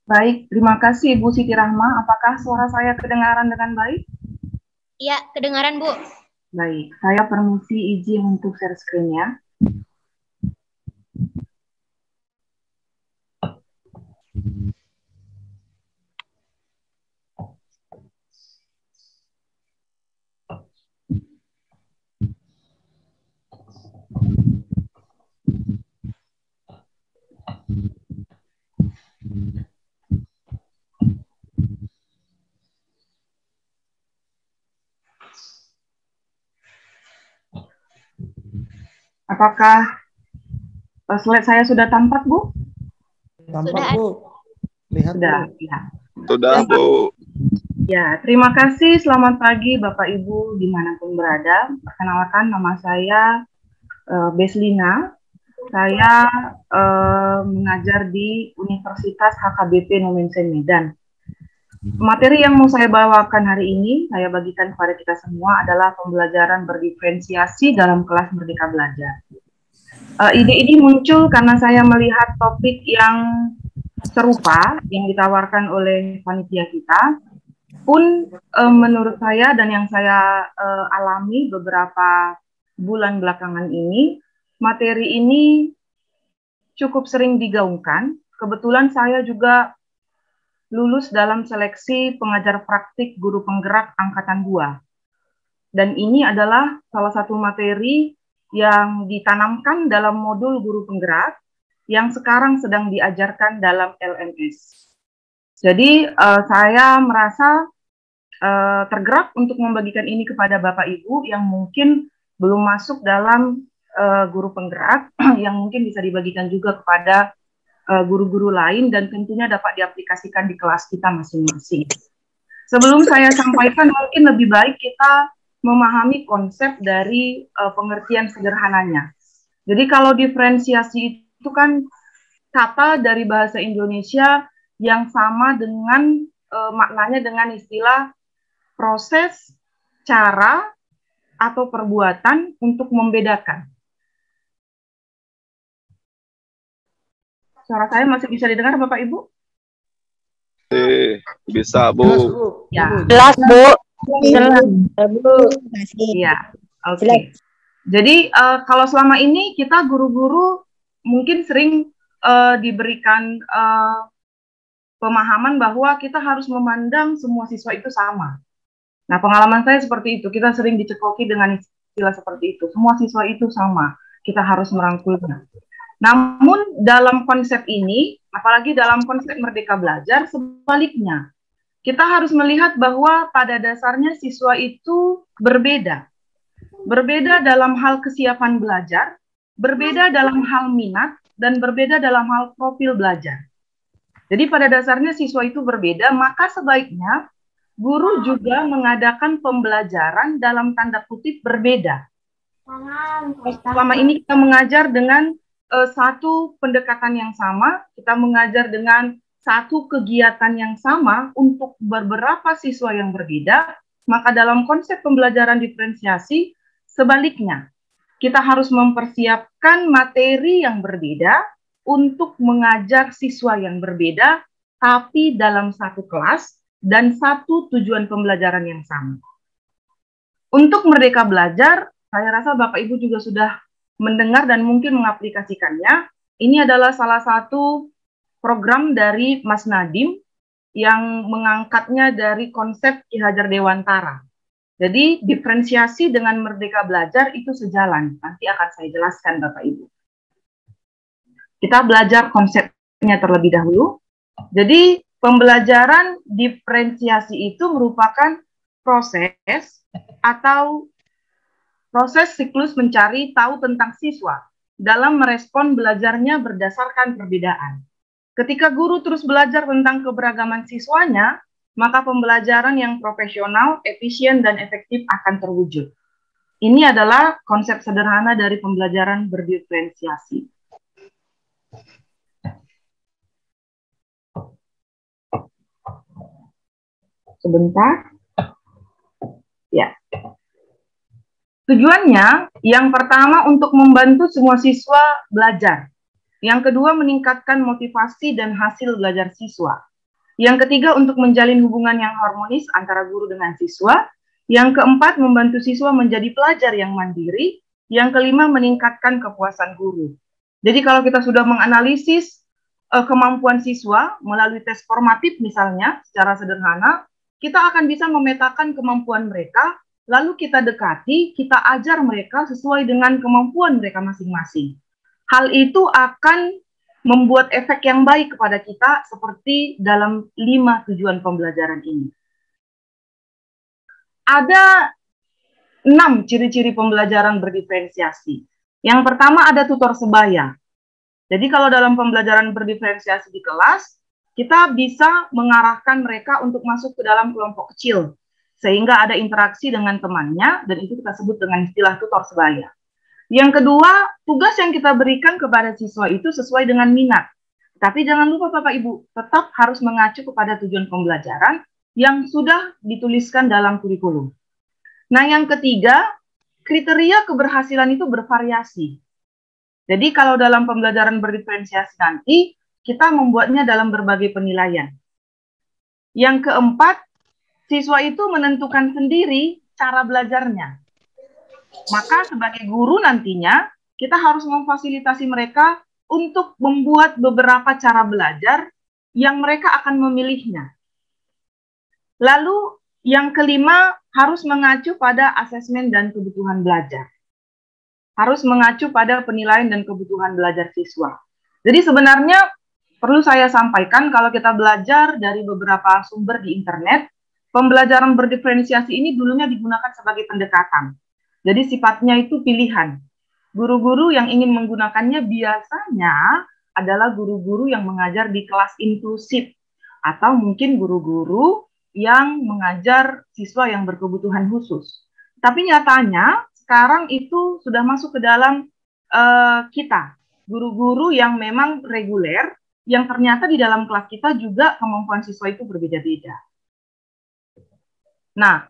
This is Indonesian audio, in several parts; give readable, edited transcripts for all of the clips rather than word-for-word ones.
Baik, terima kasih Ibu Siti Rahma. Apakah suara saya kedengaran dengan baik? Iya, kedengaran Bu. Baik, saya permisi izin untuk share screen-nya. Apakah slide saya sudah tampak, Bu? Tampak, Bu. Lihat, Sudah, Bu. ya. Sudah, Bu. Ya, terima kasih. Selamat pagi Bapak Ibu dimanapun berada. Perkenalkan, nama saya Beslina. Saya mengajar di Universitas HKBP Nomensen Medan. Materi yang mau saya bawakan hari ini, saya bagikan kepada kita semua adalah pembelajaran berdiferensiasi dalam kelas Merdeka Belajar. Ide ini muncul karena saya melihat topik yang serupa yang ditawarkan oleh panitia kita, pun menurut saya dan yang saya alami beberapa bulan belakangan ini, materi ini cukup sering digaungkan. Kebetulan saya juga lulus dalam seleksi pengajar praktik guru penggerak angkatan 2. Dan ini adalah salah satu materi yang ditanamkan dalam modul guru penggerak yang sekarang sedang diajarkan dalam LMS. Jadi saya merasa tergerak untuk membagikan ini kepada Bapak Ibu yang mungkin belum masuk dalam guru penggerak, yang mungkin bisa dibagikan juga kepada guru-guru lain dan tentunya dapat diaplikasikan di kelas kita masing-masing. Sebelum saya sampaikan, mungkin lebih baik kita memahami konsep dari pengertian sederhananya. Jadi kalau diferensiasi itu kan kata dari bahasa Indonesia yang sama dengan maknanya dengan istilah proses, cara, atau perbuatan untuk membedakan. Suara saya masih bisa didengar, Bapak Ibu? Bisa, Bu. Jelas, Bu. Ya. Jelas, Bu. Jelas. Bu. Iya, oke. Jadi kalau selama ini kita guru-guru mungkin sering diberikan pemahaman bahwa kita harus memandang semua siswa itu sama. Nah, pengalaman saya seperti itu. Kita sering dicekoki dengan istilah seperti itu. Semua siswa itu sama. Kita harus merangkulnya. Namun dalam konsep ini, apalagi dalam konsep Merdeka Belajar, sebaliknya. Kita harus melihat bahwa pada dasarnya siswa itu berbeda. Berbeda dalam hal kesiapan belajar, berbeda dalam hal minat, dan berbeda dalam hal profil belajar. Jadi pada dasarnya siswa itu berbeda, maka sebaiknya guru juga mengadakan pembelajaran dalam tanda kutip berbeda. Selama ini kita mengajar dengan satu pendekatan yang sama, kita mengajar dengan satu kegiatan yang sama untuk beberapa siswa yang berbeda, maka dalam konsep pembelajaran diferensiasi, sebaliknya, kita harus mempersiapkan materi yang berbeda untuk mengajar siswa yang berbeda, tapi dalam satu kelas dan satu tujuan pembelajaran yang sama. Untuk Merdeka Belajar, saya rasa Bapak Ibu juga sudah mendengar dan mungkin mengaplikasikannya. Ini adalah salah satu program dari Mas Nadiem yang mengangkatnya dari konsep Ki Hajar Dewantara. Jadi diferensiasi dengan Merdeka Belajar itu sejalan. Nanti akan saya jelaskan Bapak Ibu. Kita belajar konsepnya terlebih dahulu. Jadi pembelajaran diferensiasi itu merupakan proses atau proses siklus mencari tahu tentang siswa dalam merespon belajarnya berdasarkan perbedaan. Ketika guru terus belajar tentang keberagaman siswanya, maka pembelajaran yang profesional, efisien, dan efektif akan terwujud. Ini adalah konsep sederhana dari pembelajaran berdiferensiasi. Sebentar. Ya. Tujuannya, yang pertama untuk membantu semua siswa belajar. Yang kedua, meningkatkan motivasi dan hasil belajar siswa. Yang ketiga, untuk menjalin hubungan yang harmonis antara guru dengan siswa. Yang keempat, membantu siswa menjadi pelajar yang mandiri. Yang kelima, meningkatkan kepuasan guru. Jadi kalau kita sudah menganalisis kemampuan siswa melalui tes formatif misalnya, secara sederhana, kita akan bisa memetakan kemampuan mereka, lalu kita dekati, kita ajar mereka sesuai dengan kemampuan mereka masing-masing. Hal itu akan membuat efek yang baik kepada kita seperti dalam 5 tujuan pembelajaran ini. Ada 6 ciri-ciri pembelajaran berdiferensiasi. Yang pertama ada tutor sebaya. Jadi kalau dalam pembelajaran berdiferensiasi di kelas, kita bisa mengarahkan mereka untuk masuk ke dalam kelompok kecil, sehingga ada interaksi dengan temannya, dan itu kita sebut dengan istilah tutor sebaya. Yang kedua, tugas yang kita berikan kepada siswa itu sesuai dengan minat. Tapi jangan lupa Bapak Ibu, tetap harus mengacu kepada tujuan pembelajaran yang sudah dituliskan dalam kurikulum. Nah, yang ketiga, kriteria keberhasilan itu bervariasi. Jadi kalau dalam pembelajaran berdiferensiasi nanti, kita membuatnya dalam berbagai penilaian. Yang keempat, siswa itu menentukan sendiri cara belajarnya. Maka sebagai guru nantinya, kita harus memfasilitasi mereka untuk membuat beberapa cara belajar yang mereka akan memilihnya. Lalu yang kelima, harus mengacu pada asesmen dan kebutuhan belajar. Harus mengacu pada penilaian dan kebutuhan belajar siswa. Jadi sebenarnya perlu saya sampaikan kalau kita belajar dari beberapa sumber di internet, pembelajaran berdiferensiasi ini dulunya digunakan sebagai pendekatan. Jadi sifatnya itu pilihan. Guru-guru yang ingin menggunakannya biasanya adalah guru-guru yang mengajar di kelas inklusif atau mungkin guru-guru yang mengajar siswa yang berkebutuhan khusus. Tapi nyatanya sekarang itu sudah masuk ke dalam kita, guru-guru yang memang reguler, yang ternyata di dalam kelas kita juga kemampuan siswa itu berbeda-beda. Nah,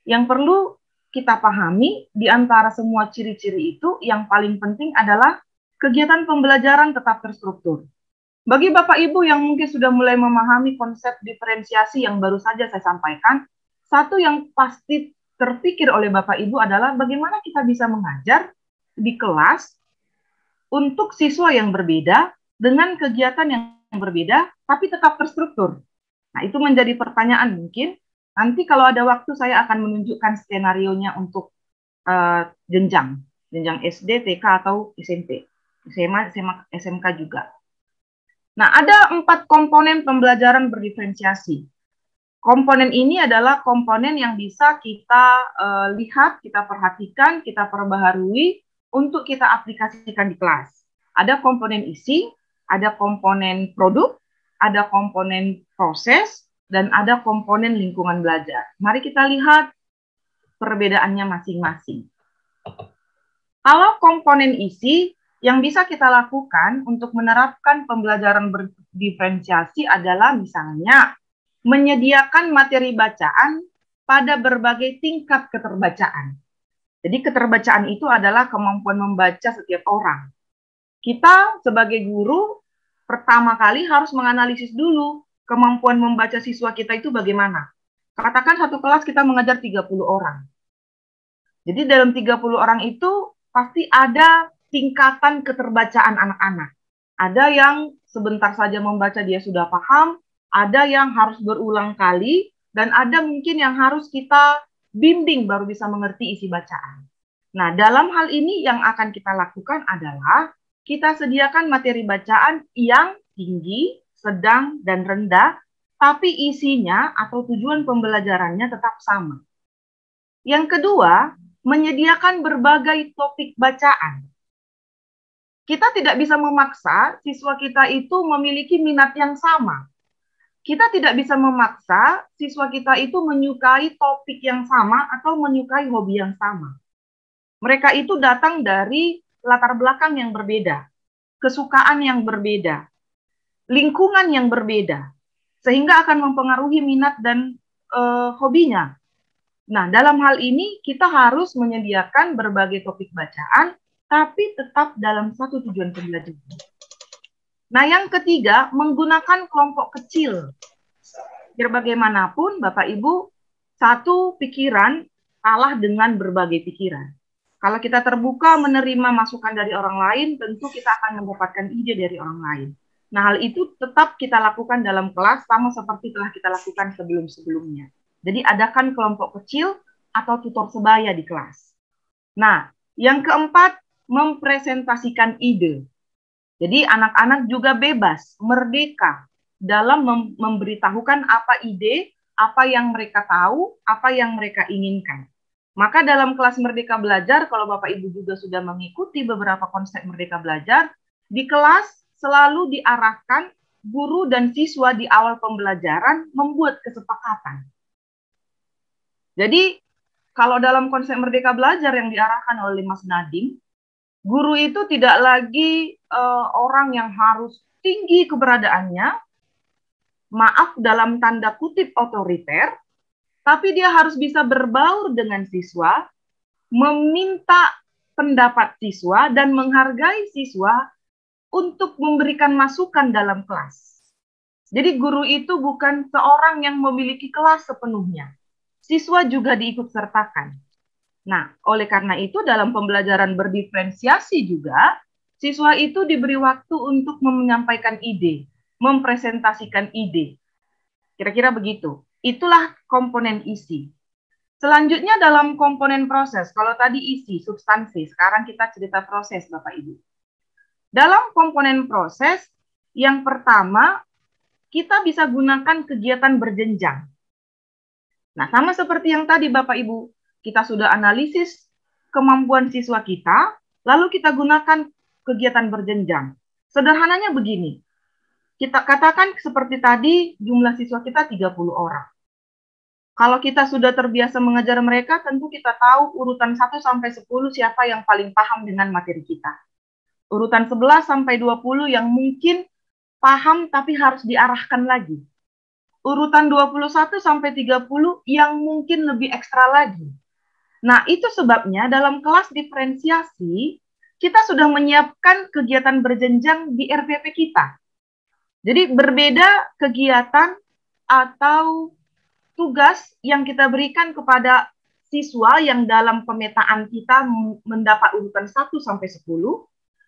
yang perlu kita pahami di antara semua ciri-ciri itu, yang paling penting adalah kegiatan pembelajaran tetap terstruktur. Bagi Bapak Ibu yang mungkin sudah mulai memahami konsep diferensiasi yang baru saja saya sampaikan, satu yang pasti terpikir oleh Bapak Ibu adalah bagaimana kita bisa mengajar di kelas untuk siswa yang berbeda dengan kegiatan yang berbeda tapi tetap terstruktur. Nah, itu menjadi pertanyaan mungkin. Nanti kalau ada waktu saya akan menunjukkan skenarionya untuk jenjang SD, TK atau SMP, SMA, SMK juga. Nah, ada 4 komponen pembelajaran berdiferensiasi. Komponen ini adalah komponen yang bisa kita lihat, kita perhatikan, kita perbaharui untuk kita aplikasikan di kelas. Ada komponen isi, ada komponen produk, ada komponen proses, dan ada komponen lingkungan belajar. Mari kita lihat perbedaannya masing-masing. Kalau komponen isi, yang bisa kita lakukan untuk menerapkan pembelajaran berdiferensiasi adalah misalnya menyediakan materi bacaan pada berbagai tingkat keterbacaan. Jadi keterbacaan itu adalah kemampuan membaca setiap orang. Kita sebagai guru pertama kali harus menganalisis dulu kemampuan membaca siswa kita itu bagaimana. Katakan satu kelas kita mengajar 30 orang. Jadi dalam 30 orang itu pasti ada tingkatan keterbacaan anak-anak. Ada yang sebentar saja membaca dia sudah paham, ada yang harus berulang kali, dan ada mungkin yang harus kita bimbing baru bisa mengerti isi bacaan. Nah, dalam hal ini yang akan kita lakukan adalah kita sediakan materi bacaan yang tinggi, sedang, dan rendah, tapi isinya atau tujuan pembelajarannya tetap sama. Yang kedua, menyediakan berbagai topik bacaan. Kita tidak bisa memaksa siswa kita itu memiliki minat yang sama. Kita tidak bisa memaksa siswa kita itu menyukai topik yang sama atau menyukai hobi yang sama. Mereka itu datang dari latar belakang yang berbeda, kesukaan yang berbeda, lingkungan yang berbeda, sehingga akan mempengaruhi minat dan hobinya. Nah, dalam hal ini kita harus menyediakan berbagai topik bacaan, tapi tetap dalam satu tujuan pembelajaran. Nah, yang ketiga, menggunakan kelompok kecil. Biar bagaimanapun, Bapak Ibu, satu pikiran kalah dengan berbagai pikiran. Kalau kita terbuka menerima masukan dari orang lain, tentu kita akan mendapatkan ide dari orang lain. Nah, hal itu tetap kita lakukan dalam kelas sama seperti telah kita lakukan sebelum-sebelumnya. Jadi adakan kelompok kecil atau tutor sebaya di kelas. Nah, yang keempat, mempresentasikan ide. Jadi anak-anak juga bebas, merdeka dalam memberitahukan apa ide, apa yang mereka tahu, apa yang mereka inginkan. Maka dalam kelas Merdeka Belajar, kalau Bapak Ibu juga sudah mengikuti beberapa konsep Merdeka Belajar, di kelas selalu diarahkan guru dan siswa di awal pembelajaran membuat kesepakatan. Jadi kalau dalam konsep Merdeka Belajar yang diarahkan oleh Mas Nadiem, guru itu tidak lagi orang yang harus tinggi keberadaannya, maaf dalam tanda kutip otoriter, tapi dia harus bisa berbaur dengan siswa, meminta pendapat siswa, dan menghargai siswa untuk memberikan masukan dalam kelas. Jadi guru itu bukan seorang yang memiliki kelas sepenuhnya. Siswa juga diikut sertakan. Nah, oleh karena itu dalam pembelajaran berdiferensiasi juga, siswa itu diberi waktu untuk menyampaikan ide, mempresentasikan ide. Kira-kira begitu. Itulah komponen isi. Selanjutnya dalam komponen proses, kalau tadi isi, substansi, sekarang kita cerita proses, Bapak Ibu. Dalam komponen proses, yang pertama, kita bisa gunakan kegiatan berjenjang. Nah, sama seperti yang tadi Bapak Ibu, kita sudah analisis kemampuan siswa kita, lalu kita gunakan kegiatan berjenjang. Sederhananya begini, kita katakan seperti tadi jumlah siswa kita 30 orang. Kalau kita sudah terbiasa mengajar mereka, tentu kita tahu urutan 1 sampai 10 siapa yang paling paham dengan materi kita. Urutan 11 sampai 20 yang mungkin paham tapi harus diarahkan lagi. Urutan 21 sampai 30 yang mungkin lebih ekstra lagi. Nah, itu sebabnya dalam kelas diferensiasi, kita sudah menyiapkan kegiatan berjenjang di RPP kita. Jadi berbeda kegiatan atau tugas yang kita berikan kepada siswa yang dalam pemetaan kita mendapat urutan 1 sampai 10,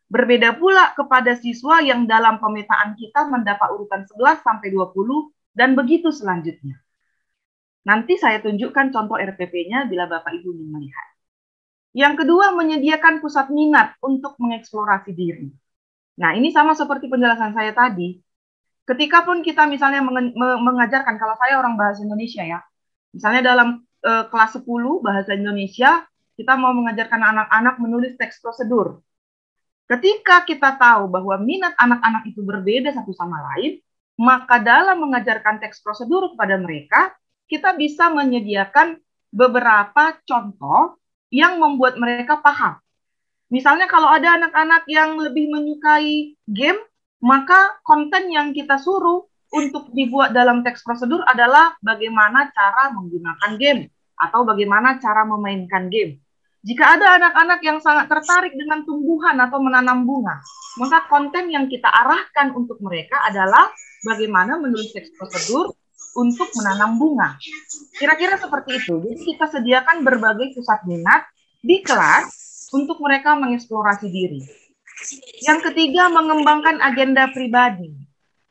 berbeda pula kepada siswa yang dalam pemetaan kita mendapat urutan 11 sampai 20, dan begitu selanjutnya. Nanti saya tunjukkan contoh RPP-nya bila Bapak Ibu ingin melihat. Yang kedua, menyediakan pusat minat untuk mengeksplorasi diri. Nah, ini sama seperti penjelasan saya tadi. Ketika pun kita misalnya mengajarkan, kalau saya orang bahasa Indonesia ya, misalnya dalam kelas 10 bahasa Indonesia, kita mau mengajarkan anak-anak menulis teks prosedur. Ketika kita tahu bahwa minat anak-anak itu berbeda satu sama lain, maka dalam mengajarkan teks prosedur kepada mereka, kita bisa menyediakan beberapa contoh yang membuat mereka paham. Misalnya kalau ada anak-anak yang lebih menyukai game, maka konten yang kita suruh untuk dibuat dalam teks prosedur adalah bagaimana cara menggunakan game atau bagaimana cara memainkan game. Jika ada anak-anak yang sangat tertarik dengan tumbuhan atau menanam bunga, maka konten yang kita arahkan untuk mereka adalah bagaimana menulis teks prosedur untuk menanam bunga. Kira-kira seperti itu. Jadi kita sediakan berbagai pusat minat di kelas untuk mereka mengeksplorasi diri. Yang ketiga, mengembangkan agenda pribadi.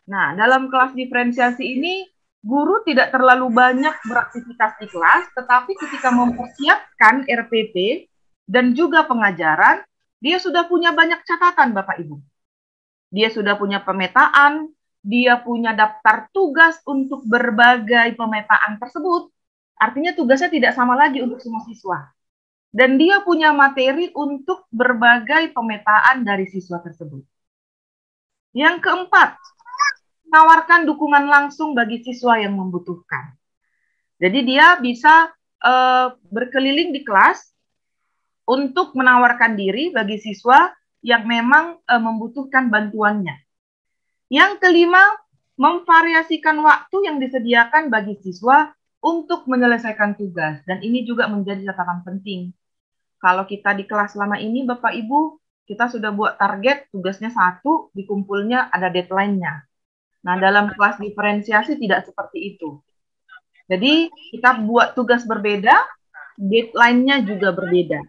Nah, dalam kelas diferensiasi ini, guru tidak terlalu banyak beraktivitas di kelas, tetapi ketika mempersiapkan RPP dan juga pengajaran, dia sudah punya banyak catatan, Bapak Ibu. Dia sudah punya pemetaan, dia punya daftar tugas untuk berbagai pemetaan tersebut. Artinya tugasnya tidak sama lagi untuk semua siswa. Dan dia punya materi untuk berbagai pemetaan dari siswa tersebut. Yang keempat, menawarkan dukungan langsung bagi siswa yang membutuhkan. Jadi dia bisa berkeliling di kelas untuk menawarkan diri bagi siswa yang memang membutuhkan bantuannya. Yang kelima, memvariasikan waktu yang disediakan bagi siswa untuk menyelesaikan tugas. Dan ini juga menjadi catatan penting. Kalau kita di kelas selama ini, Bapak Ibu, kita sudah buat target, tugasnya 1, dikumpulnya ada deadline-nya. Nah, dalam kelas diferensiasi tidak seperti itu. Jadi, kita buat tugas berbeda, deadline-nya juga berbeda.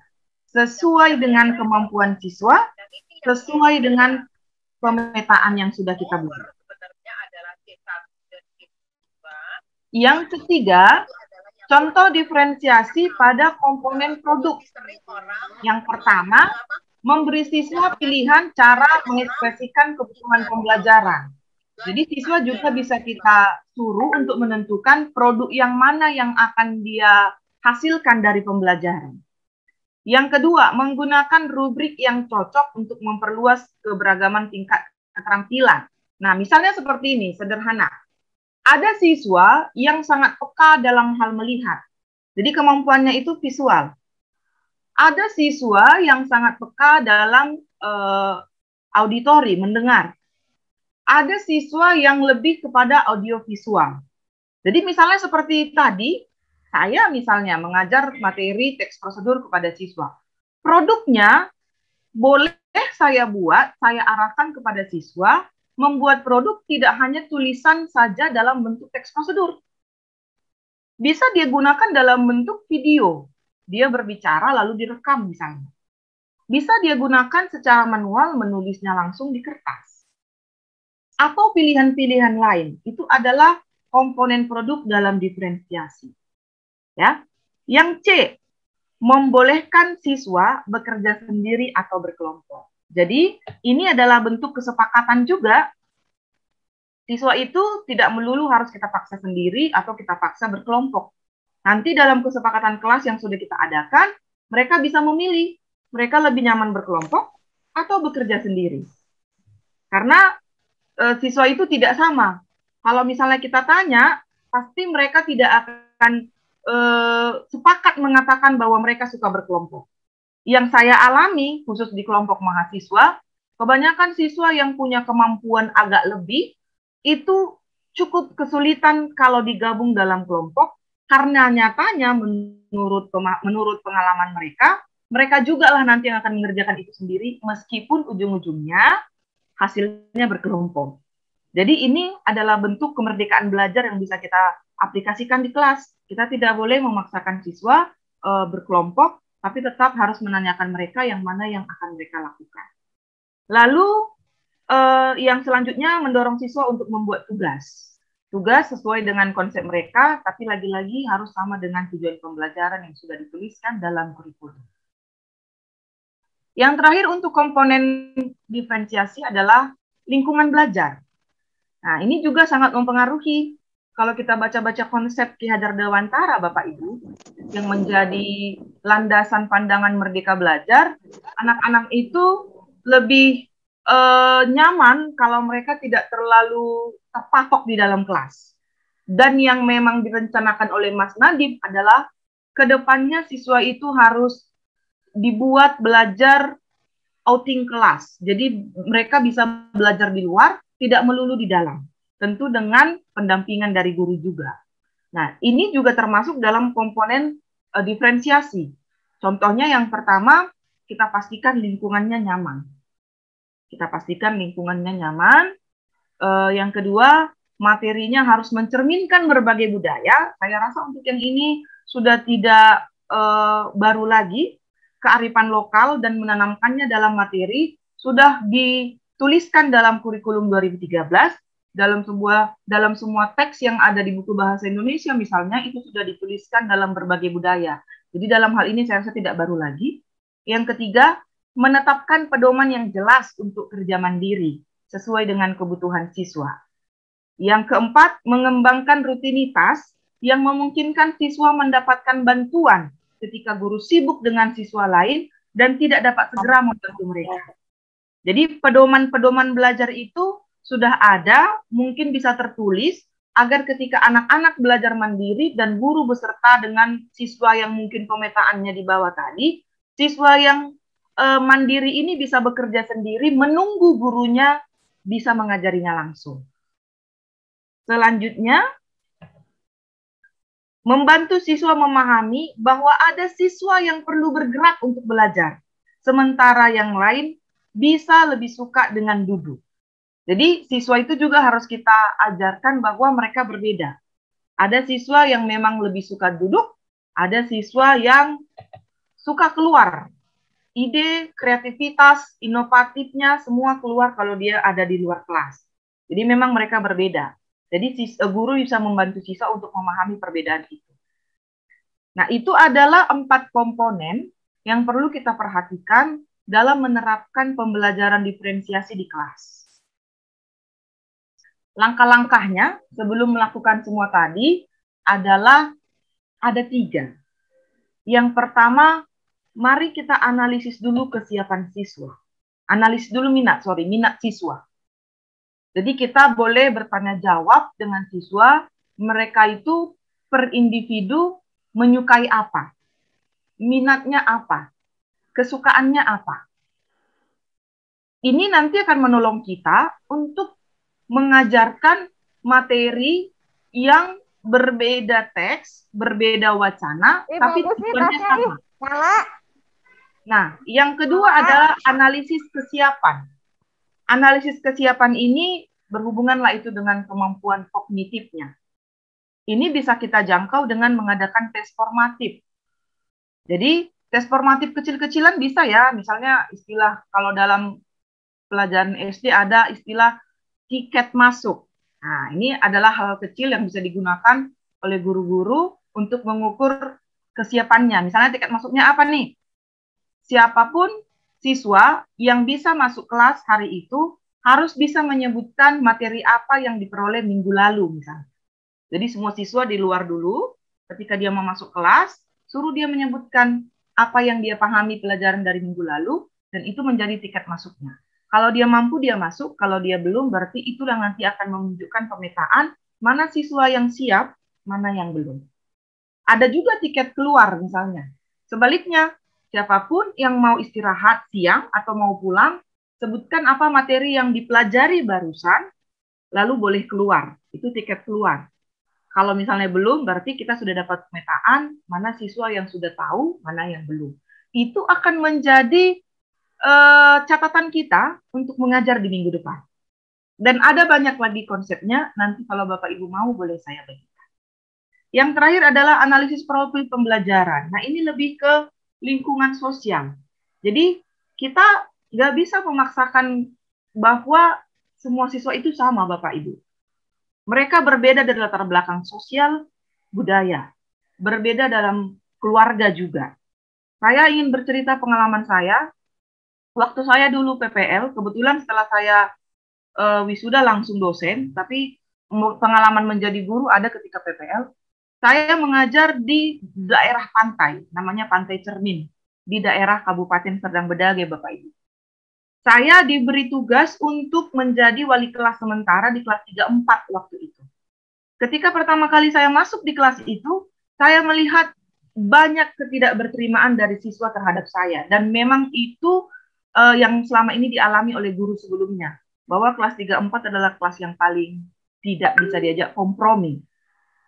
Sesuai dengan kemampuan siswa, sesuai dengan pemetaan yang sudah kita buat. Yang ketiga, contoh diferensiasi pada komponen produk. Yang pertama, memberi siswa pilihan cara mengekspresikan kebutuhan pembelajaran. Jadi siswa juga bisa kita suruh untuk menentukan produk yang mana yang akan dia hasilkan dari pembelajaran. Yang kedua, menggunakan rubrik yang cocok untuk memperluas keberagaman tingkat keterampilan. Nah, misalnya seperti ini, sederhana. Ada siswa yang sangat peka dalam hal melihat. Jadi kemampuannya itu visual. Ada siswa yang sangat peka dalam auditori, mendengar. Ada siswa yang lebih kepada audiovisual. Jadi misalnya seperti tadi, saya misalnya mengajar materi teks prosedur kepada siswa. Produknya boleh saya buat, saya arahkan kepada siswa, membuat produk tidak hanya tulisan saja dalam bentuk teks prosedur. Bisa dia gunakan dalam bentuk video. Dia berbicara lalu direkam misalnya. Bisa dia gunakan secara manual menulisnya langsung di kertas. Atau pilihan-pilihan lain. Itu adalah komponen produk dalam diferensiasi. Ya. Yang C, membolehkan siswa bekerja sendiri atau berkelompok. Jadi, ini adalah bentuk kesepakatan juga. Siswa itu tidak melulu harus kita paksa sendiri atau kita paksa berkelompok. Nanti dalam kesepakatan kelas yang sudah kita adakan, mereka bisa memilih. Mereka lebih nyaman berkelompok atau bekerja sendiri. Karena siswa itu tidak sama. Kalau misalnya kita tanya, pasti mereka tidak akan sepakat mengatakan bahwa mereka suka berkelompok. Yang saya alami, khusus di kelompok mahasiswa, kebanyakan siswa yang punya kemampuan agak lebih, itu cukup kesulitan kalau digabung dalam kelompok, karena nyatanya menurut pengalaman mereka, mereka juga lah nanti yang akan mengerjakan itu sendiri, meskipun ujung-ujungnya hasilnya berkelompok. Jadi ini adalah bentuk kemerdekaan belajar yang bisa kita aplikasikan di kelas. Kita tidak boleh memaksakan siswa berkelompok, tapi tetap harus menanyakan mereka yang mana yang akan mereka lakukan. Lalu yang selanjutnya mendorong siswa untuk membuat tugas. Tugas sesuai dengan konsep mereka, tapi lagi-lagi harus sama dengan tujuan pembelajaran yang sudah dituliskan dalam kurikulum. Yang terakhir untuk komponen diferensiasi adalah lingkungan belajar. Nah, ini juga sangat mempengaruhi. Kalau kita baca-baca konsep Ki Hadar Dewantara, Bapak Ibu, yang menjadi landasan pandangan merdeka belajar, anak-anak itu lebih nyaman kalau mereka tidak terlalu terpatok di dalam kelas. Dan yang memang direncanakan oleh Mas Nadiem adalah kedepannya siswa itu harus dibuat belajar outing kelas. Jadi mereka bisa belajar di luar, tidak melulu di dalam. Tentu dengan pendampingan dari guru juga. Nah, ini juga termasuk dalam komponen diferensiasi. Contohnya yang pertama, kita pastikan lingkungannya nyaman. Kita pastikan lingkungannya nyaman. Yang kedua, materinya harus mencerminkan berbagai budaya. Saya rasa untuk yang ini sudah tidak baru lagi. Kearifan lokal dan menanamkannya dalam materi sudah dituliskan dalam kurikulum 2013 dalam semua teks yang ada di buku bahasa Indonesia misalnya itu sudah dituliskan dalam berbagai budaya. Jadi dalam hal ini saya rasa tidak baru lagi. Yang ketiga, menetapkan pedoman yang jelas untuk kerja mandiri sesuai dengan kebutuhan siswa. Yang keempat, mengembangkan rutinitas yang memungkinkan siswa mendapatkan bantuan ketika guru sibuk dengan siswa lain dan tidak dapat segera membantu mereka. Jadi pedoman-pedoman belajar itu sudah ada, mungkin bisa tertulis, agar ketika anak-anak belajar mandiri dan guru beserta dengan siswa yang mungkin pemetaannya di bawah tadi, siswa yang mandiri ini bisa bekerja sendiri, menunggu gurunya bisa mengajarinya langsung. Selanjutnya, membantu siswa memahami bahwa ada siswa yang perlu bergerak untuk belajar, sementara yang lain bisa lebih suka dengan duduk. Jadi siswa itu juga harus kita ajarkan bahwa mereka berbeda. Ada siswa yang memang lebih suka duduk, ada siswa yang suka keluar. Ide, kreativitas, inovatifnya semua keluar kalau dia ada di luar kelas. Jadi memang mereka berbeda. Jadi guru bisa membantu siswa untuk memahami perbedaan itu. Nah, itu adalah 4 komponen yang perlu kita perhatikan dalam menerapkan pembelajaran diferensiasi di kelas. Langkah-langkahnya sebelum melakukan semua tadi adalah ada 3. Yang pertama, mari kita analisis dulu kesiapan siswa. Analisis dulu minat siswa. Jadi kita boleh bertanya jawab dengan siswa, mereka itu per individu menyukai apa? Minatnya apa? Kesukaannya apa? Ini nanti akan menolong kita untuk mengajarkan materi yang berbeda teks, berbeda wacana, tapi tujuannya sama. Nah, yang kedua adalah analisis kesiapan. Analisis kesiapan ini berhubunganlah itu dengan kemampuan kognitifnya. Ini bisa kita jangkau dengan mengadakan tes formatif. Jadi, tes formatif kecil-kecilan bisa ya, misalnya istilah kalau dalam pelajaran SD ada istilah tiket masuk. Nah, ini adalah hal kecil yang bisa digunakan oleh guru-guru untuk mengukur kesiapannya. Misalnya tiket masuknya apa nih? Siapapun siswa yang bisa masuk kelas hari itu harus bisa menyebutkan materi apa yang diperoleh minggu lalu misalnya. Jadi semua siswa di luar dulu, ketika dia mau masuk kelas, suruh dia menyebutkan apa yang dia pahami pelajaran dari minggu lalu, dan itu menjadi tiket masuknya. Kalau dia mampu, dia masuk. Kalau dia belum, berarti itulah nanti akan menunjukkan pemetaan mana siswa yang siap, mana yang belum. Ada juga tiket keluar misalnya. Sebaliknya, siapapun yang mau istirahat siang atau mau pulang, sebutkan apa materi yang dipelajari barusan, lalu boleh keluar. Itu tiket keluar. Kalau misalnya belum, berarti kita sudah dapat pemetaan mana siswa yang sudah tahu, mana yang belum. Itu akan menjadi catatan kita untuk mengajar di minggu depan. Dan ada banyak lagi konsepnya, nanti kalau Bapak Ibu mau boleh saya bagikan. Yang terakhir adalah analisis profil pembelajaran. Nah, ini lebih ke lingkungan sosial. Jadi, kita nggak bisa memaksakan bahwa semua siswa itu sama, Bapak Ibu. Mereka berbeda dari latar belakang sosial, budaya. Berbeda dalam keluarga juga. Saya ingin bercerita pengalaman saya. Waktu saya dulu PPL, kebetulan setelah saya wisuda langsung dosen, tapi pengalaman menjadi guru ada ketika PPL. Saya mengajar di daerah pantai, namanya Pantai Cermin, di daerah Kabupaten Serdang Bedagai, Bapak Ibu. Saya diberi tugas untuk menjadi wali kelas sementara di kelas 3-4 waktu itu. Ketika pertama kali saya masuk di kelas itu, saya melihat banyak ketidakberterimaan dari siswa terhadap saya. Dan memang itu yang selama ini dialami oleh guru sebelumnya. Bahwa kelas 3-4 adalah kelas yang paling tidak bisa diajak kompromi.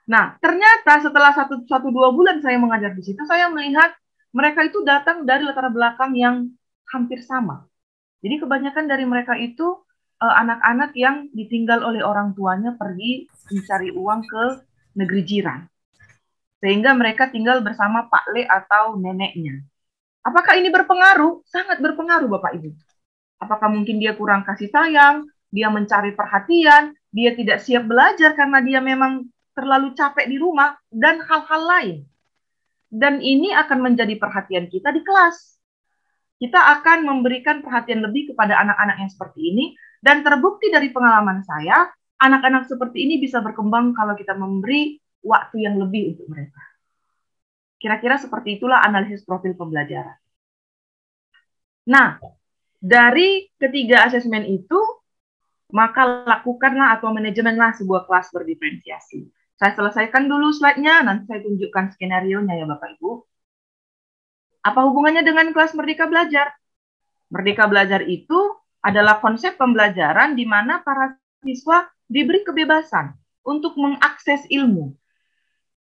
Nah, ternyata setelah 1-2 bulan saya mengajar di situ, saya melihat mereka itu datang dari latar belakang yang hampir sama. Jadi kebanyakan dari mereka itu anak-anak yang ditinggal oleh orang tuanya pergi mencari uang ke negeri jiran. Sehingga mereka tinggal bersama Pak Le atau neneknya. Apakah ini berpengaruh? Sangat berpengaruh, Bapak Ibu. Apakah mungkin dia kurang kasih sayang, dia mencari perhatian, dia tidak siap belajar karena dia memang terlalu capek di rumah, dan hal-hal lain. Dan ini akan menjadi perhatian kita di kelas. Kita akan memberikan perhatian lebih kepada anak-anak yang seperti ini, dan terbukti dari pengalaman saya, anak-anak seperti ini bisa berkembang kalau kita memberi waktu yang lebih untuk mereka. Kira-kira seperti itulah analisis profil pembelajaran. Nah, dari ketiga asesmen itu, maka lakukanlah atau manajemenlah sebuah kelas berdiferensiasi. Saya selesaikan dulu slide-nya, nanti saya tunjukkan skenario-nya ya Bapak Ibu. Apa hubungannya dengan kelas Merdeka Belajar? Merdeka Belajar itu adalah konsep pembelajaran di mana para siswa diberi kebebasan untuk mengakses ilmu.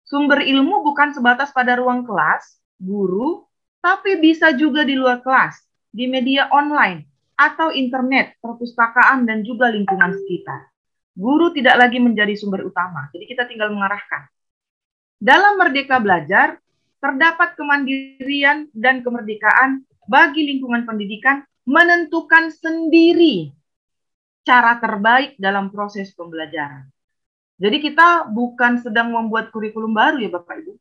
Sumber ilmu bukan sebatas pada ruang kelas, guru, tapi bisa juga di luar kelas, di media online, atau internet, perpustakaan, dan juga lingkungan sekitar. Guru tidak lagi menjadi sumber utama, jadi kita tinggal mengarahkan. Dalam Merdeka Belajar, terdapat kemandirian dan kemerdekaan bagi lingkungan pendidikan menentukan sendiri cara terbaik dalam proses pembelajaran. Jadi kita bukan sedang membuat kurikulum baru ya Bapak Ibu.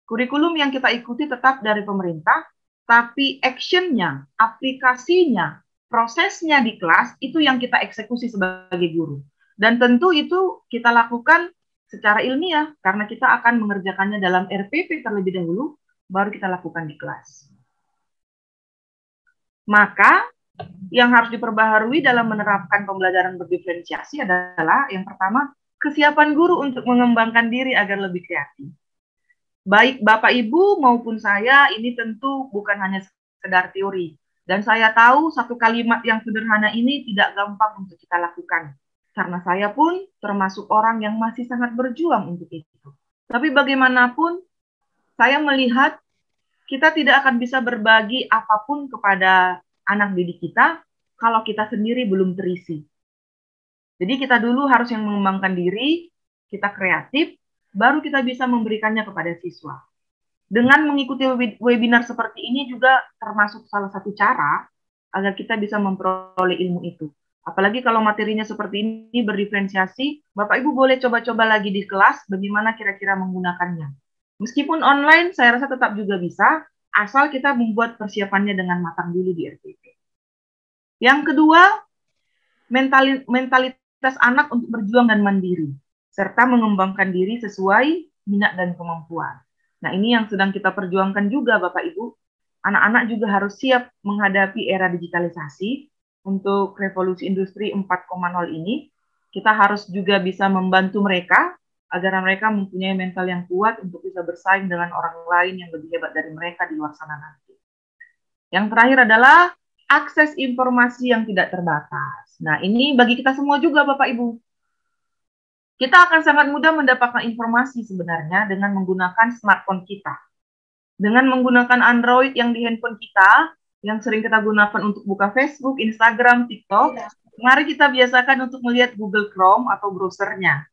Kurikulum yang kita ikuti tetap dari pemerintah, tapi actionnya, aplikasinya, prosesnya di kelas itu yang kita eksekusi sebagai guru. Dan tentu itu kita lakukan secara ilmiah, karena kita akan mengerjakannya dalam RPP terlebih dahulu, baru kita lakukan di kelas. Maka, yang harus diperbaharui dalam menerapkan pembelajaran berdiferensiasi adalah, yang pertama, kesiapan guru untuk mengembangkan diri agar lebih kreatif. Baik Bapak Ibu maupun saya, ini tentu bukan hanya sekedar teori. Dan saya tahu satu kalimat yang sederhana ini tidak gampang untuk kita lakukan. Karena saya pun termasuk orang yang masih sangat berjuang untuk itu. Tapi bagaimanapun, saya melihat kita tidak akan bisa berbagi apapun kepada anak didik kita kalau kita sendiri belum terisi. Jadi kita dulu harus yang mengembangkan diri, kita kreatif, baru kita bisa memberikannya kepada siswa. Dengan mengikuti webinar seperti ini juga termasuk salah satu cara agar kita bisa memperoleh ilmu itu. Apalagi kalau materinya seperti ini berdiferensiasi, Bapak Ibu boleh coba-coba lagi di kelas bagaimana kira-kira menggunakannya. Meskipun online, saya rasa tetap juga bisa, asal kita membuat persiapannya dengan matang dulu di RPP. Yang kedua, mentalitas anak untuk berjuang dan mandiri, serta mengembangkan diri sesuai minat dan kemampuan. Nah, ini yang sedang kita perjuangkan juga, Bapak Ibu. Anak-anak juga harus siap menghadapi era digitalisasi. Untuk revolusi industri 4.0 ini, kita harus juga bisa membantu mereka agar mereka mempunyai mental yang kuat untuk bisa bersaing dengan orang lain yang lebih hebat dari mereka di luar sana nanti. Yang terakhir adalah akses informasi yang tidak terbatas. Nah, ini bagi kita semua juga, Bapak Ibu. Kita akan sangat mudah mendapatkan informasi sebenarnya dengan menggunakan smartphone kita. Dengan menggunakan Android yang di handphone kita, yang sering kita gunakan untuk buka Facebook, Instagram, TikTok, mari kita biasakan untuk melihat Google Chrome atau browsernya.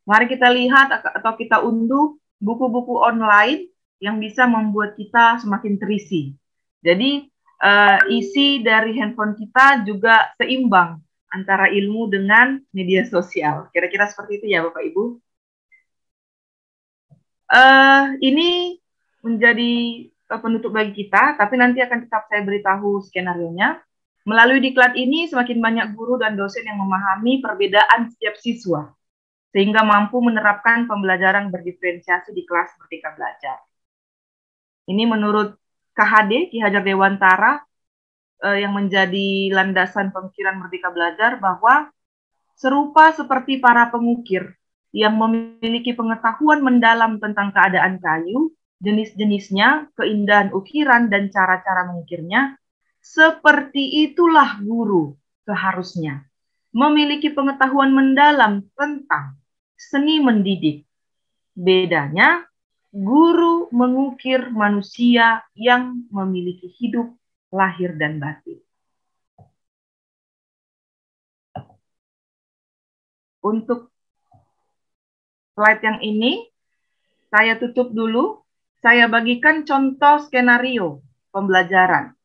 Mari kita lihat atau kita unduh buku-buku online yang bisa membuat kita semakin terisi. Jadi, isi dari handphone kita juga seimbang antara ilmu dengan media sosial. Kira-kira seperti itu ya Bapak Ibu. Ini menjadi penutup bagi kita, tapi nanti akan tetap saya beritahu skenario-nya. Melalui diklat ini, semakin banyak guru dan dosen yang memahami perbedaan setiap siswa, sehingga mampu menerapkan pembelajaran berdiferensiasi di kelas Merdeka Belajar. Ini menurut KHD, Ki Hajar Dewantara, yang menjadi landasan pemikiran Merdeka Belajar, bahwa serupa seperti para pengukir yang memiliki pengetahuan mendalam tentang keadaan kayu, jenis-jenisnya, keindahan ukiran, dan cara-cara mengukirnya, seperti itulah guru seharusnya memiliki pengetahuan mendalam tentang seni mendidik. Bedanya, guru mengukir manusia yang memiliki hidup, lahir, dan batin. Untuk slide yang ini, saya tutup dulu. Saya bagikan contoh skenario pembelajaran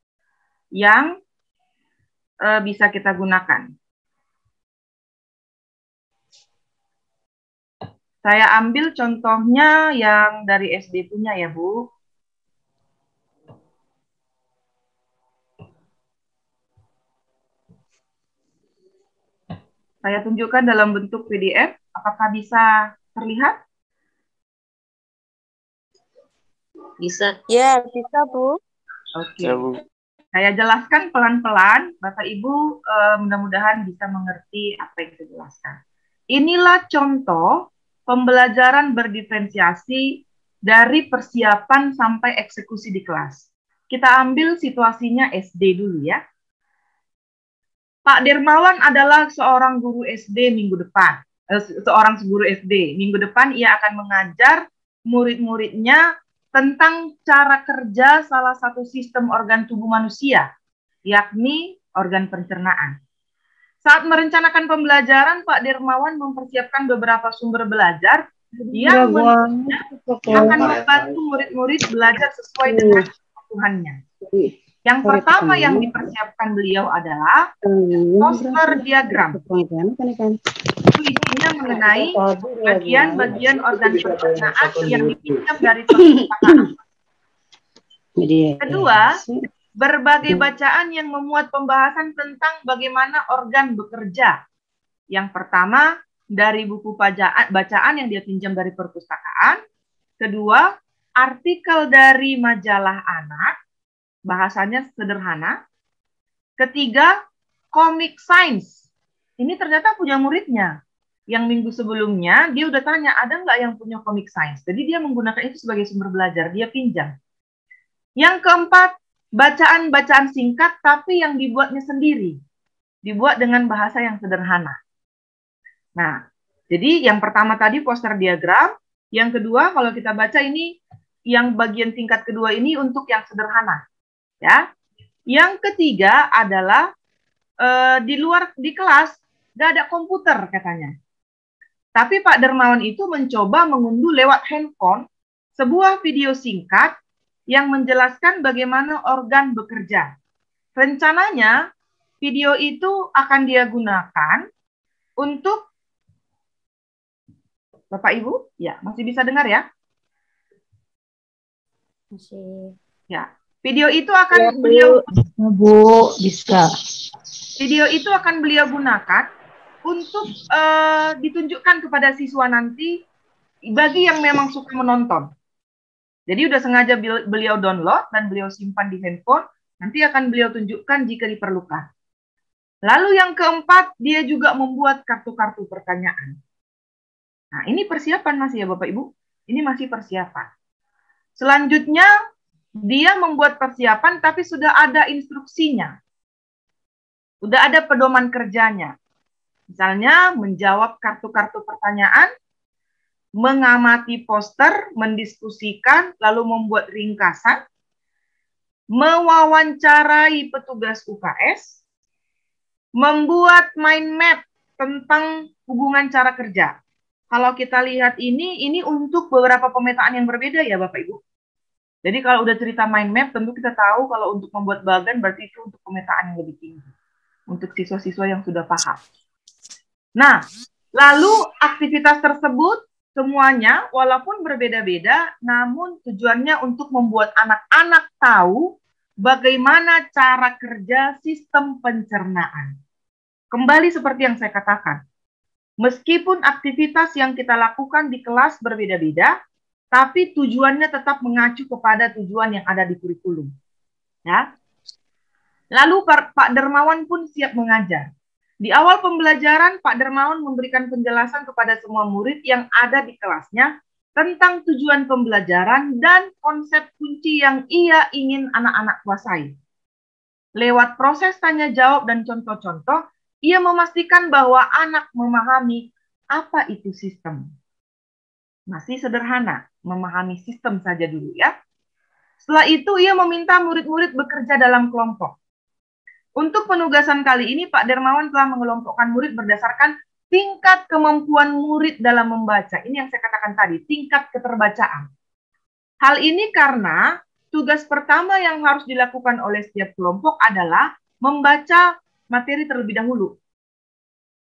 yang bisa kita gunakan. Saya ambil contohnya yang dari SD punya ya, Bu. Saya tunjukkan dalam bentuk PDF. Apakah bisa terlihat? Bisa. Ya, bisa, Bu. Oke. Ya, Bu. Saya jelaskan pelan-pelan. Bapak Ibu mudah-mudahan bisa mengerti apa yang saya jelaskan. Inilah contoh pembelajaran berdiferensiasi dari persiapan sampai eksekusi di kelas. Kita ambil situasinya SD dulu ya. Pak Dermawan adalah seorang guru SD minggu depan. Seorang guru SD. Minggu depan ia akan mengajar murid-muridnya tentang cara kerja salah satu sistem organ tubuh manusia, yakni organ pencernaan. Saat merencanakan pembelajaran, Pak Dermawan mempersiapkan beberapa sumber belajar yang menurutnya akan membantu murid-murid belajar sesuai dengan kebutuhannya. Yang pertama yang dipersiapkan beliau adalah poster diagram. Itu isinya mengenai bagian-bagian organ pencernaan yang dipinjam dari perpustakaan. Kedua, berbagai bacaan yang memuat pembahasan tentang bagaimana organ bekerja. Yang pertama, dari buku bacaan yang dia pinjam dari perpustakaan. Kedua, artikel dari majalah anak, bahasanya sederhana. Ketiga, komik sains. Ini ternyata punya muridnya. Yang minggu sebelumnya, dia udah tanya, ada nggak yang punya komik sains? Jadi dia menggunakan itu sebagai sumber belajar, dia pinjam. Yang keempat, bacaan-bacaan singkat tapi yang dibuatnya sendiri. Dibuat dengan bahasa yang sederhana. Nah, jadi yang pertama tadi poster diagram, yang kedua kalau kita baca ini, yang bagian tingkat kedua ini untuk yang sederhana. Ya. Yang ketiga adalah di kelas nggak ada komputer katanya. Tapi Pak Dermawan itu mencoba mengunduh lewat handphone sebuah video singkat yang menjelaskan bagaimana organ bekerja. Rencananya video itu akan dia gunakan untuk Bapak Ibu, ya masih bisa dengar ya? Masih. Ya, video itu akan Ya, Bu, bisa. Video itu akan beliau gunakan untuk ditunjukkan kepada siswa nanti bagi yang memang suka menonton. Jadi udah sengaja beliau download dan beliau simpan di handphone, nanti akan beliau tunjukkan jika diperlukan. Lalu yang keempat, dia juga membuat kartu-kartu pertanyaan. Nah, ini persiapan masih ya Bapak Ibu. Ini masih persiapan. Selanjutnya, dia membuat persiapan tapi sudah ada instruksinya. Sudah ada pedoman kerjanya. Misalnya, menjawab kartu-kartu pertanyaan, mengamati poster, mendiskusikan, lalu membuat ringkasan, mewawancarai petugas UKS, membuat mind map tentang hubungan cara kerja. Kalau kita lihat ini untuk beberapa pemetaan yang berbeda ya Bapak Ibu. Jadi kalau udah cerita mind map, tentu kita tahu kalau untuk membuat bagan berarti itu untuk pemetaan yang lebih tinggi. Untuk siswa-siswa yang sudah paham. Nah, lalu aktivitas tersebut semuanya walaupun berbeda-beda, namun tujuannya untuk membuat anak-anak tahu bagaimana cara kerja sistem pencernaan. Kembali seperti yang saya katakan, meskipun aktivitas yang kita lakukan di kelas berbeda-beda, tapi tujuannya tetap mengacu kepada tujuan yang ada di kurikulum. Ya. Lalu Pak Dermawan pun siap mengajar. Di awal pembelajaran, Pak Dermawan memberikan penjelasan kepada semua murid yang ada di kelasnya tentang tujuan pembelajaran dan konsep kunci yang ia ingin anak-anak kuasai. Lewat proses tanya jawab dan contoh-contoh, ia memastikan bahwa anak memahami apa itu sistem. Masih sederhana, memahami sistem saja dulu ya. Setelah itu, ia meminta murid-murid bekerja dalam kelompok. Untuk penugasan kali ini, Pak Dermawan telah mengelompokkan murid berdasarkan tingkat kemampuan murid dalam membaca. Ini yang saya katakan tadi, tingkat keterbacaan. Hal ini karena tugas pertama yang harus dilakukan oleh setiap kelompok adalah membaca materi terlebih dahulu.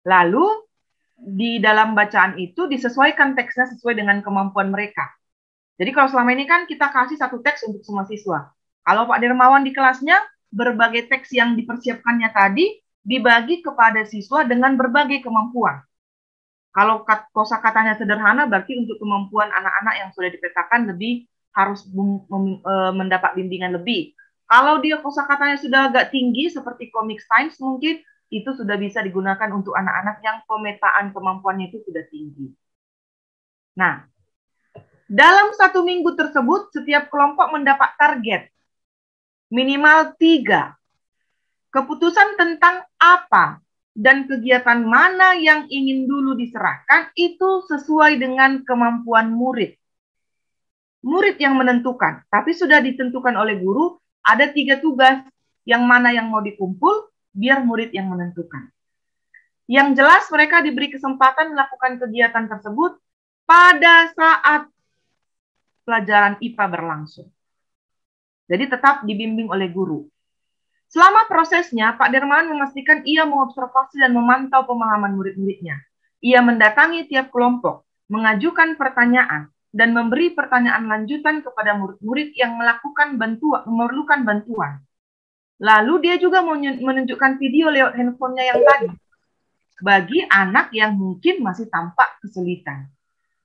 Lalu, di dalam bacaan itu disesuaikan teksnya sesuai dengan kemampuan mereka. Jadi kalau selama ini kan kita kasih satu teks untuk semua siswa. Kalau Pak Dermawan di kelasnya, berbagai teks yang dipersiapkannya tadi dibagi kepada siswa dengan berbagai kemampuan. Kalau kosakatanya sederhana, berarti untuk kemampuan anak-anak yang sudah dipetakan lebih harus mendapat bimbingan lebih. Kalau dia kosakatanya sudah agak tinggi, seperti komik sains mungkin, itu sudah bisa digunakan untuk anak-anak yang pemetaan kemampuannya itu sudah tinggi. Nah, dalam 1 minggu tersebut, setiap kelompok mendapat target minimal 3. Keputusan tentang apa dan kegiatan mana yang ingin dulu diserahkan itu sesuai dengan kemampuan murid. Murid yang menentukan, tapi sudah ditentukan oleh guru, ada 3 tugas, yang mana yang mau dikumpul, biar murid yang menentukan. Yang jelas mereka diberi kesempatan melakukan kegiatan tersebut pada saat pelajaran IPA berlangsung. Jadi tetap dibimbing oleh guru. Selama prosesnya, Pak Dermawan memastikan ia mengobservasi dan memantau pemahaman murid-muridnya. Ia mendatangi tiap kelompok, mengajukan pertanyaan, dan memberi pertanyaan lanjutan kepada murid-murid yang memerlukan bantuan. Lalu dia juga menunjukkan video lewat handphonenya yang tadi, bagi anak yang mungkin masih tampak kesulitan.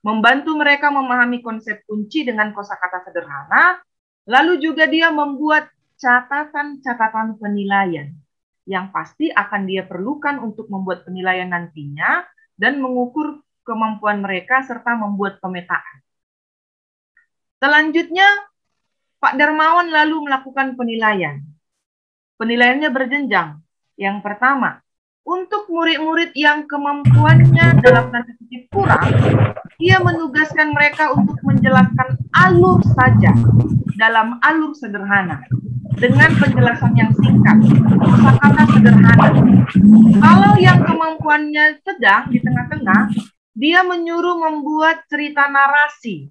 Membantu mereka memahami konsep kunci dengan kosakata sederhana, lalu juga dia membuat catatan-catatan penilaian yang pasti akan dia perlukan untuk membuat penilaian nantinya dan mengukur kemampuan mereka serta membuat pemetaan. Selanjutnya, Pak Dermawan lalu melakukan penilaian. Penilaiannya berjenjang. Yang pertama, untuk murid-murid yang kemampuannya dalam tanda kutip kurang, ia menugaskan mereka untuk menjelaskan alur saja dalam alur sederhana dengan penjelasan yang singkat, kosakata sederhana. Kalau yang kemampuannya sedang di tengah-tengah, dia menyuruh membuat cerita narasi.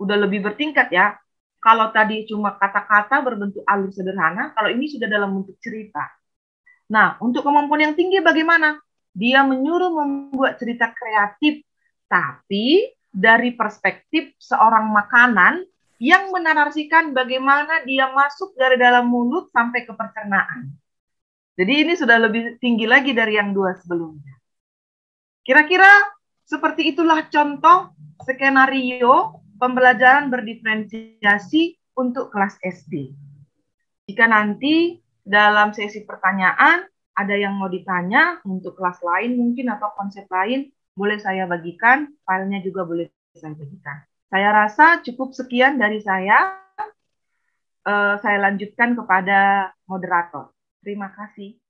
Udah lebih bertingkat ya. Kalau tadi cuma kata-kata berbentuk alur sederhana, kalau ini sudah dalam bentuk cerita. Nah, untuk kemampuan yang tinggi bagaimana? Dia menyuruh membuat cerita kreatif, tapi dari perspektif seorang makanan yang menarasikan bagaimana dia masuk dari dalam mulut sampai ke pencernaan. Jadi ini sudah lebih tinggi lagi dari yang dua sebelumnya. Kira-kira seperti itulah contoh skenario pembelajaran berdiferensiasi untuk kelas SD. Jika nanti dalam sesi pertanyaan ada yang mau ditanya untuk kelas lain mungkin atau konsep lain, boleh saya bagikan, filenya juga boleh saya bagikan. Saya rasa cukup sekian dari saya. Saya lanjutkan kepada moderator. Terima kasih.